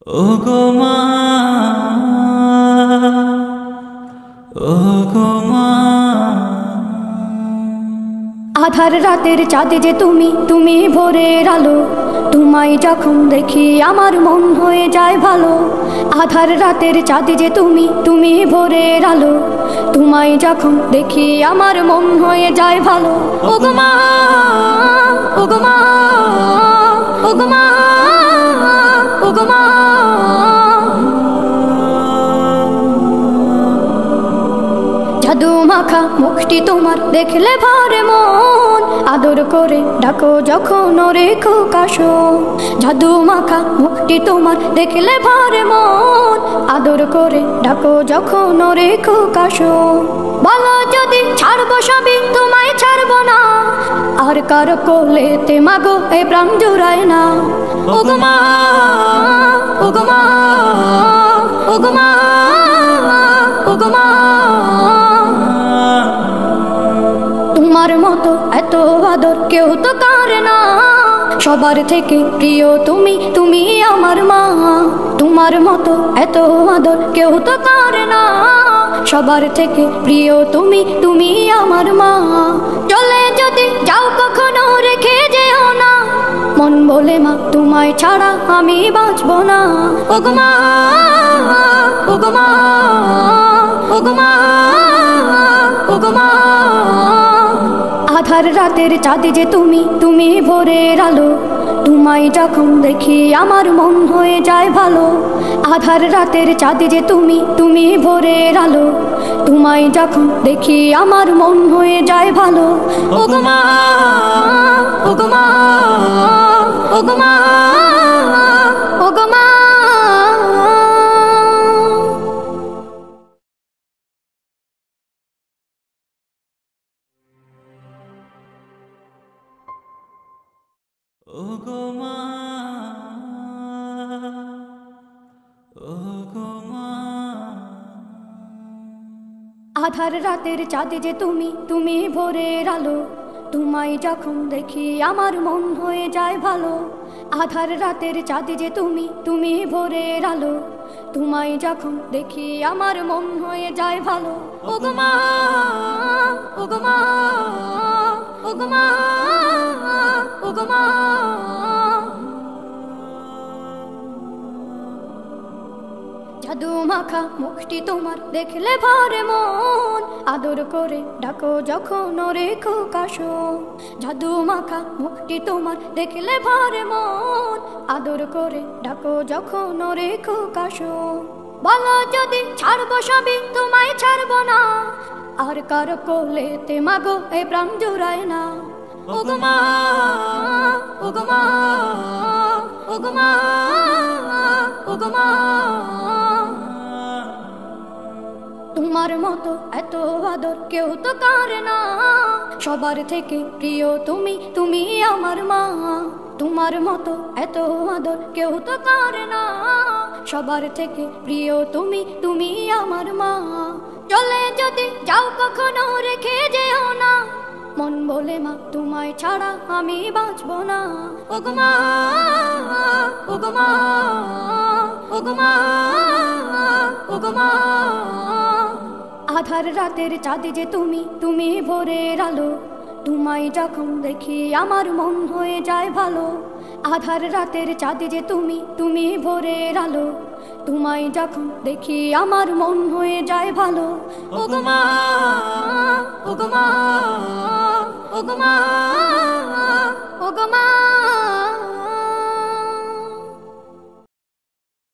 ওগো মা, ওগো মা। আধার রাতের চাঁদে যে তুমি, তুমি ভোরের আলো। তোমায় যখন দেখি আমার মন হয়ে যায় ভালো। আধার রাতের চাঁদে যে তুমি, তুমি ভোরের আলো। তোমায় যখন দেখি আমার মন হয়ে যায় ভালো। ওগো মা, ওগো মা, ওগো মা, ওগো মা। জাদু মাখা মুখটি তোমার দেখলে ভরে মন, আদর করে ডাকো যখন রেখো কাশো। জাদু মাখা মুখটি তোমার দেখলে ভরে মন, আদর করে ডাকো যখন রেখো কাশো। বলো যদি ছাড়বো সবই তোমায় ছাড়বো না, আর কার কোলেতে মাগো এ প্রাণ জুড়ায় না। ওগো মা, ওগো মা, ওগো মা, ওগো মা। তোমার মতো এত আদর কেউ তো করে না, সবার থেকে প্রিয় তুমি, তুমি আমার মা। তোমার মতো এত আদর কেউ তো করে না, সবার থেকে প্রিয় তুমি, তুমি আমার মা। চলে যদি যাও কখনো রেখে যেও না, মন বলে মা তোমায় ছাড়া আমি বাঁচবো না। ওগো মা, ওগো মা, ওগো মা, ওগো মা। আধার রাতের চাঁদে যে তুমি, তুমি ভোরের আলো। তোমায় যখন দেখি আমার মন হয়ে যায় ভালো। আধার রাতের চাঁদে যে তুমি, তুমি ভোরের আলো। তোমায় যখন দেখি আমার মন হয়ে যায় ভালো। ওগো মা, ওগো মা, ওগো মা, ওগো মা। ওগো মা, ওগো মা। আধার রাতের চাঁদে যে তুমি, তুমি ভোরের আলো। তোমায় যখন দেখি আমার মন হয়ে যায় ভালো। আধার রাতের চাঁদে যে তুমি, তুমি ভোরের আলো। তোমায় যখন দেখি আমার মন হয়ে যায় ভালো। ওগো মা, ওগো মা, ওগো মা, ওগো মা। জাদু মাখা মুখটি তোমার দেখলে ভরে মন, আদর করে ডাকো যখন রেখো কাশো। জাদু মাখা মুখটি তোমার দেখলে ভরে মন, আদর করে ডাকো যখন রেখো কাশো। বলো যদি ছাড়বো সবই তোমায় ছাড়বো না, আর কার কোলেতে মাগো এ প্রাণ জুড়ায় না। ওগো মা, ওগো মা, ওগো মা, ওগো মা। তোমার মতো এত আদর কেউ তো করে না, সবার থেকে প্রিয় তুমি, তুমি আমার মা। তোমার মতো এত আদর কেউ তো করে না, সবার থেকে প্রিয় তুমি, তুমি আমার মা। চলে যদি যাও কখনো রেখে যেও না, মন বলে মা তোমায় ছাড়া আমি বাঁচবো না। ওগো মা, ওগো মা, ওগো মা, ওগো মা। আধার রাতের চাঁদে যে তুমি, তুমি ভোরের আলো। তোমায় যখন দেখি আমার মন হয়ে যায় ভালো। আধার রাতের চাঁদে যে তুমি, তুমি ভোরের আলো। তোমায় যখন দেখি আমার মন হয়ে যায় ভালো। ওগো মা, ওগো মা, ওগো মা।